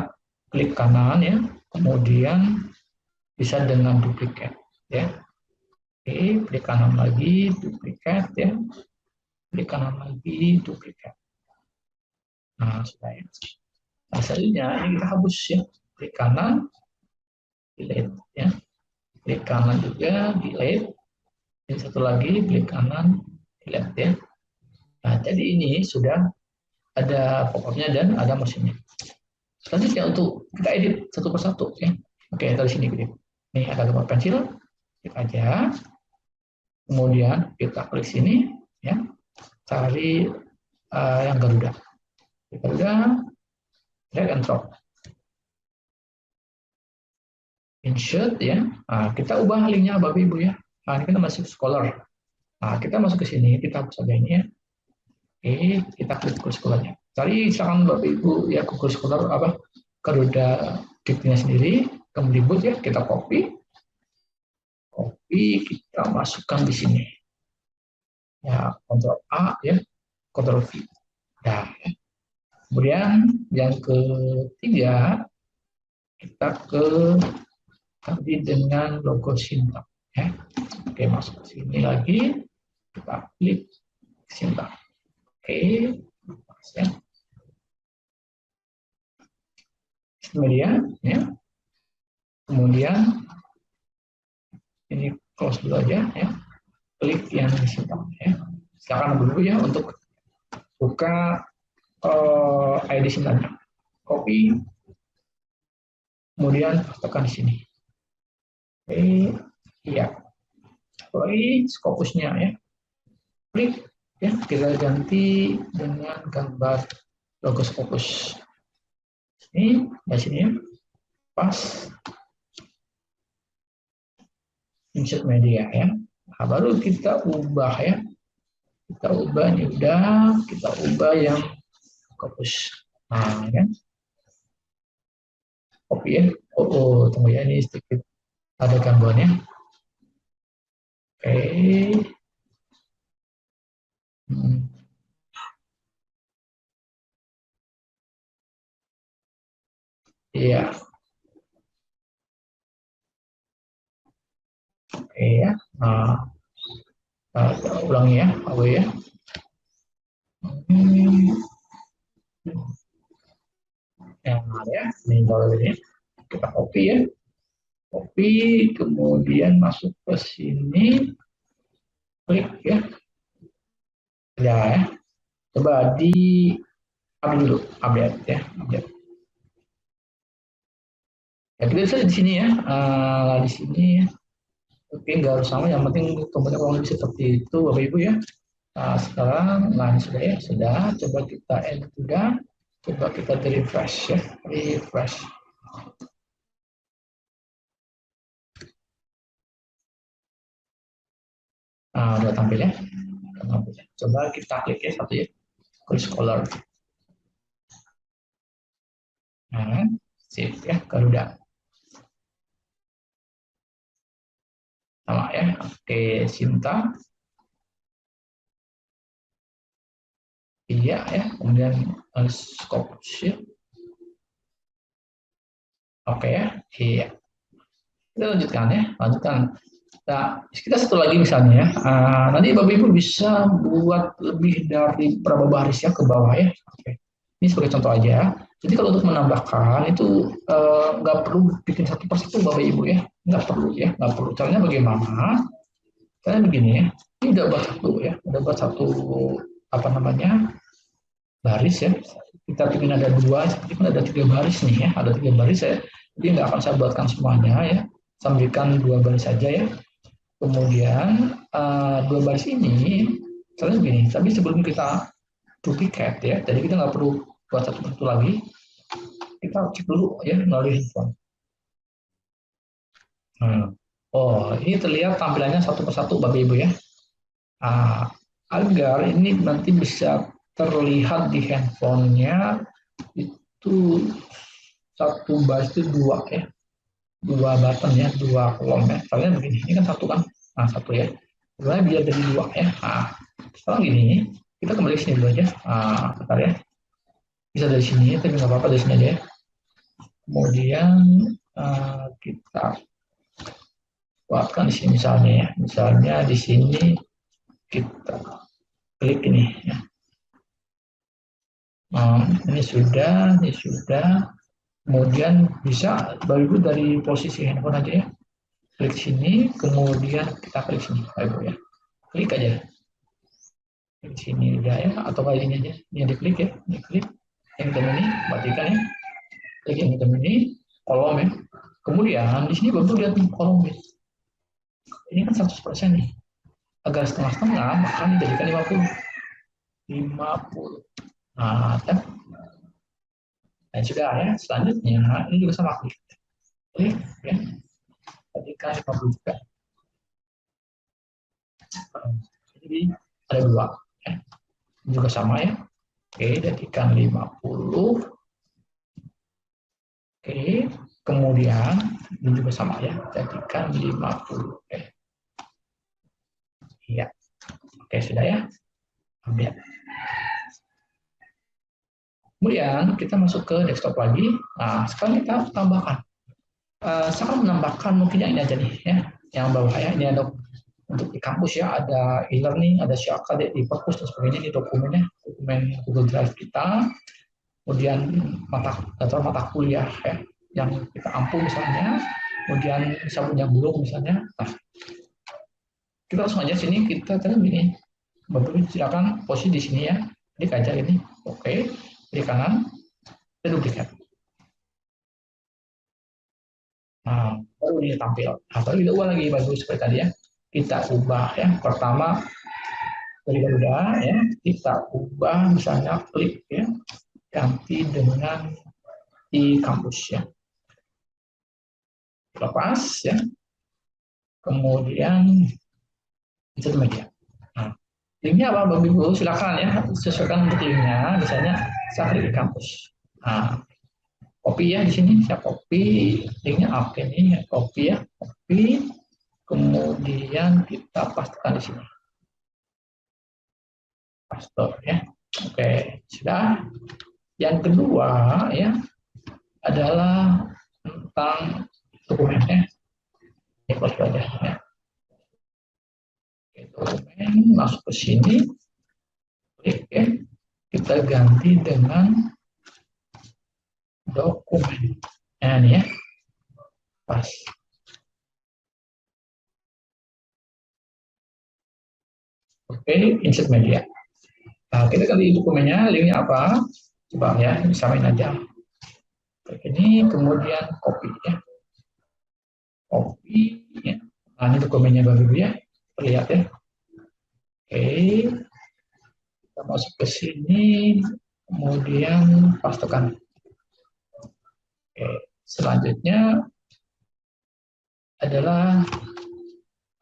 klik kanan ya, kemudian bisa dengan duplikat ya. Oke, klik kanan lagi, duplikat ya. Klik kanan lagi, duplikat. Nah, sudah ya. Nah, selanjutnya ini kita hapus ya. Klik kanan, delete ya. Klik kanan juga, delete. Dan satu lagi, klik kanan, delete ya. Nah, jadi ini sudah ada pop-up-nya dan ada mesinnya. Selanjutnya untuk kita edit satu persatu ya. Oke, dari sini klik. Ini ada gambar pensil, klik aja. Kemudian kita klik sini ya. Cari yang Garuda. Garuda, drag and drop. Insert ya. Nah, kita ubah linknya Bapak Ibu ya. Nah, ini kita masuk Scholar. Nah, kita masuk ke sini, kita hapus saja ini ya. Oke, kita klik Google Scholar-nya. Cari misalkan Bapak Ibu ya Google Scholar apa Garuda diktinya sendiri, Kemdikbud ya, kita copy, kita masukkan di sini. Ya, Ctrl A ya, Ctrl V. Nah, ya. Kemudian yang ketiga kita ke tadi dengan logo Sinta ya. Oke, masuk ke sini lagi, kita klik Sinta. Oke, ya. Kemudian ya. Kemudian ini close dulu aja ya. Klik yang di sini ya. Silakan dulu ya untuk buka ID Sintanya. Copy. Kemudian tekan di sini. Oke, iya. Lalu Scopusnya ya. Klik ya, kita ganti dengan gambar logo Scopus. Ini di sini ya. Pas. Insert media ya. Nah, baru kita ubah ya. Kita ubah ini udah, kita ubah yang Scopus. Nah, kan. Copy ya. Oh, tunggu ya, ini sedikit ada gangguannya. Oke. Iya. Oke ya. Nah, ulangi ya, Awe ya. Yang ada ya, ini kalau ini kita copy ya. Copy, kemudian masuk ke sini, klik ya. Ya, ya. Coba di update dulu, update ya, update. Ya kita bisa di sini ya, di sini ya. Oke, nggak harus sama, yang penting tombolnya kurang lebih seperti itu, Bapak Ibu ya. Nah, sekarang, nah ini sudah ya, sudah. Coba kita edit juga. Coba kita di refresh ya, refresh. Nah, udah tampil ya. Coba kita klik ya satu ya, Google Scholar. Nah, sip ya, Garuda. Sama ya, oke, Sinta. Iya ya, kemudian Scopus ya. Oke ya, iya. Kita lanjutkan ya, lanjutkan. Nah, kita satu lagi misalnya ya. Nanti Bapak Ibu bisa buat lebih dari berapa baris ya ke bawah ya. Oke. Ini sebagai contoh aja. Jadi kalau untuk menambahkan itu nggak perlu bikin satu persatu Bapak Ibu ya, nggak perlu ya, nggak perlu. Caranya bagaimana? Caranya begini ya. Ini udah buat satu ya, udah buat satu apa namanya baris ya. Kita bikin ada dua, seperti kan ada 3 baris nih ya, ada 3 baris ya. Jadi nggak akan saya buatkan semuanya ya. Saya berikan 2 baris saja ya. Kemudian dua baris ini, misalnya begini, tapi sebelum kita duplikat ya, jadi kita nggak perlu buat satu-satu lagi, kita cek dulu ya melalui handphone. Oh, ini terlihat tampilannya satu persatu Bapak Ibu ya. Agar ini nanti bisa terlihat di handphonenya itu satu baris itu dua ya, dua button ya, dua kolom ya. Kalian begini, ini kan satu kan, nah satu ya. Sebenarnya biar jadi dua ya. Sekarang gini, kita kembali ke sini dulu aja. Bentar ya. Bisa dari sini, tapi nggak apa-apa dari sini aja ya. Kemudian kita buatkan di sini misalnya ya. Misalnya di sini kita klik ini ya. Ini sudah, ini sudah. Kemudian bisa Bapak dari posisi handphone aja ya. Klik sini, kemudian kita klik sini, Bapak ya. Klik aja. Klik sini udah ya, atau kayak ini aja. Ini yang diklik ya, diklik. Yang hitam ini, matikan ya. Klik yang hitam ini, kolom ya. Kemudian di sini Bapak lihat nih kolom ya. Ini kan 100% nih. Agar setengah-setengah, maka dijadikan 50. 50. Nah, dan sudah ya, selanjutnya ini juga sama klik ya, jadikan 50 juga. Jadi ada dua ya. Ini juga sama ya. Oke, jadikan 50. Oke, kemudian ini juga sama ya, jadikan 50. Oke. Iya. Oke, sudah ya. Ambil. Kemudian kita masuk ke desktop lagi. Nah, sekarang kita tambahkan. Saya menambahkan mungkin yang ini aja nih ya, yang bawah ya. Ini ada untuk di kampus ya, ada e-learning, ada Syaka, di perpus dan sebagainya. Ini dokumennya, dokumen Google Drive kita. Kemudian mata kuliah ya, yang kita ampuh misalnya. Kemudian sabun yang belum misalnya. Nah, kita langsung aja sini, kita tadi begini. Bapak silakan posisi di sini ya. Klik aja ini. Oke. Klik kanan, kita duplikat. Nah, baru ini tampil. Nah, baru kita ubah lagi bagus seperti tadi ya. Kita ubah ya. Pertama dari Garuda ya, kita ubah misalnya klik ya, ganti dengan di kampus ya. Lepas ya. Kemudian itu media. Nah, linknya apa Bapak Ibu? Silakan ya, sesuaikan untuk linknya. Misalnya saya klik di kampus. Nah, copy ya di sini, saya copy linknya. Oke nih, copy ya, copy. Kemudian kita pastikan di sini. Paste ya. Oke, sudah. Yang kedua ya adalah tentang dokumennya. Ini paste aja ya. Dokumen masuk ke sini. Klik ya. Kita ganti dengan dokumen. Nah, ini ya. Pas. Oke, insert media. Nah, kita ganti dokumennya, linknya apa? Coba ya, samain aja. Ini kemudian copy ya. Copy ya. Nah, ini dokumennya Bapak Ibu ya. Terlihat ya. Oke. Kita masuk ke sini, kemudian pastekan. Oke. Selanjutnya adalah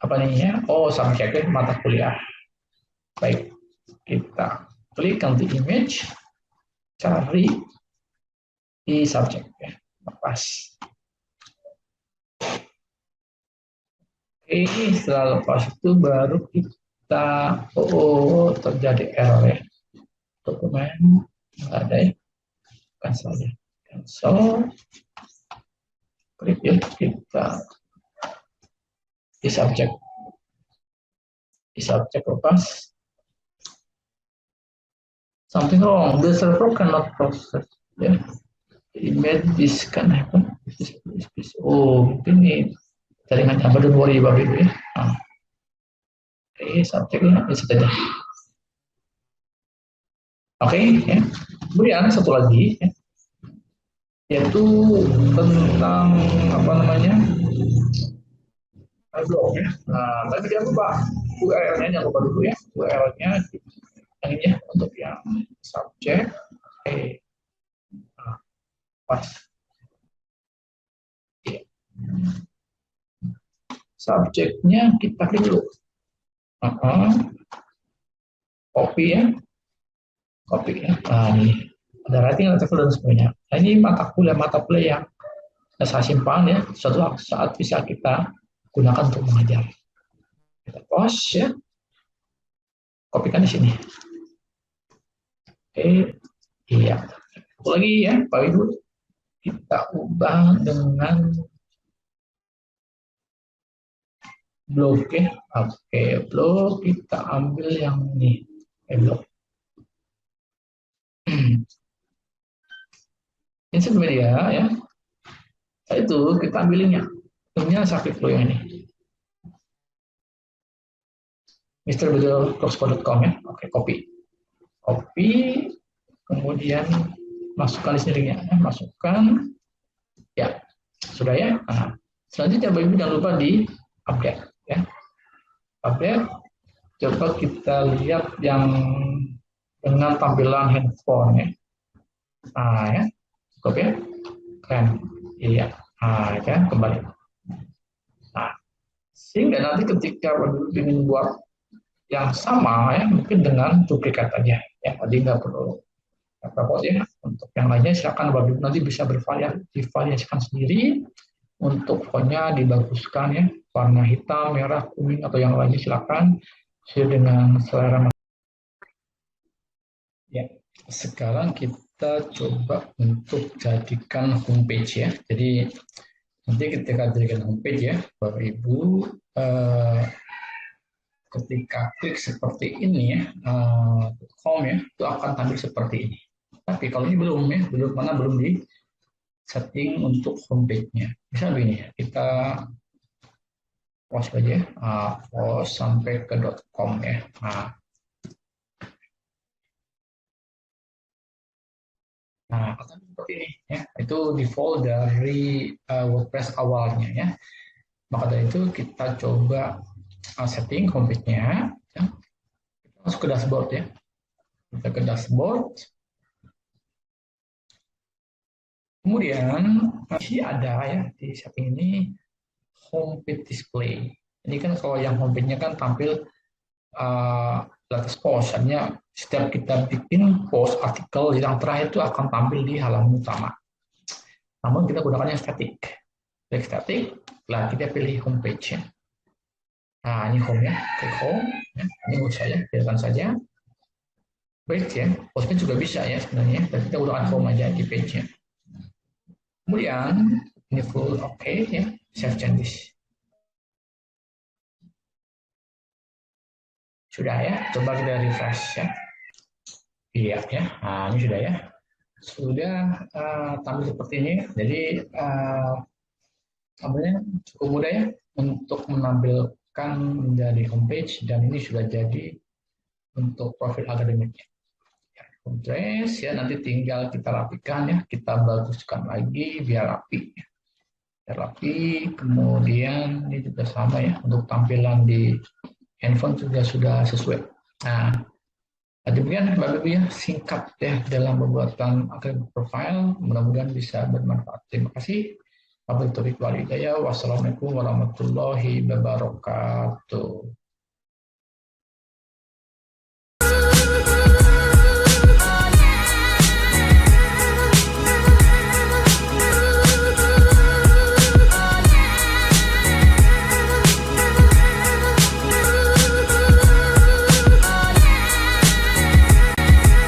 apa nih ya? Oh, subjek ya, mata kuliah. Baik. Kita klik ganti image, cari di subjek ya, lepas. Oke, setelah lepas itu baru kita terjadi error ya, dokumen nggak ada ya, cancel ya, cancel. Klik ya, kita di subjek lepas. Something wrong, the server cannot process ya. Image disconnect. Oh, mungkin ini jaringan apa, don't worry Bapak Ibu ya. Nah. Oke, subjeknya itu saja. Oke, ya. Kemudian satu lagi ya, yaitu tentang apa namanya, Blog ya. Nah, tapi jangan lupa URL-nya, jangan lupa dulu ya. URL-nya yang ini ya, untuk yang subjek. Nah, pas. Ya. Subjeknya kita klik dulu. Copy ya. Copy ya. Nah, ini ada writing artikel dan sebagainya. Nah, ini mata kuliah yang saya simpan ya. Suatu saat bisa kita gunakan untuk mengajar. Kita post ya. Kopikan di sini. Oke, iya. Lagi ya, Pak Ibu. Kita ubah dengan blog ya. Oke, blog kita ambil yang ini. Blog. Insert media ya. Itu kita ambilnya. Punya sakit flow yang ini. Mr.blogspot.com ya. Oke, copy. Copy, kemudian masukkan listening-nya. Masukkan. Ya, sudah ya. Nah, selanjutnya Bapak Ibu jangan lupa di update ya. Update. Coba kita lihat yang dengan tampilan handphone ya. Nah, ya. Cukup ya. Keren. Iya. Nah, kan kembali. Nah, sehingga nanti ketika ingin buat yang sama ya, mungkin dengan duplikat aja ya. Tadi nggak perlu repot ya. Untuk yang lainnya silakan Bapak nanti bisa divariasikan sendiri. Untuk fontnya dibaguskan ya, warna hitam, merah, kuning atau yang lainnya silakan sesuai dengan selera. Ya, sekarang kita coba untuk jadikan homepage ya. Jadi nanti ketika jadikan homepage ya, Bapak Ibu ketika klik seperti ini ya, home ya, itu akan tampil seperti ini. Tapi kalau ini belum ya, belum di setting untuk homepage-nya. Misal begini ya, kita post aja, post sampai ke .com ya. Nah, akan seperti ini ya. Itu default dari WordPress awalnya ya. Maka dari itu kita coba setting homepage-nya. Ya. Kita masuk ke dashboard ya. Kita ke dashboard. Kemudian masih ada ya di setting ini homepage display. Ini kan kalau yang homepage-nya kan tampil latest post. Artinya setiap kita bikin post artikel yang terakhir itu akan tampil di halaman utama. Namun kita gunakan yang static. Klik static, lah kita pilih homepage. Nah, ini home ya, klik home. Ya. Ini menurut saya, biarkan saja. Page ya, postpage juga bisa ya sebenarnya. Dan kita gunakan home aja di page-nya. Kemudian ini full oke ya, save changes. Sudah ya, coba kita refresh ya. Iya ya, nah ini sudah ya. Sudah tampil seperti ini. Jadi tampilnya cukup mudah ya untuk menampilkan menjadi homepage dan ini sudah jadi untuk profil akademiknya. Dress ya, nanti tinggal kita rapikan ya, kita baguskan lagi biar rapi. Biar rapi, kemudian ini juga sama ya, untuk tampilan di handphone juga sudah sesuai. Nah, demikian Mbak Bibi ya, singkat ya dalam pembuatan akademik profile, mudah-mudahan bisa bermanfaat. Terima kasih. Wabillahi taufiq wal hidayah. Wassalamualaikum warahmatullahi wabarakatuh.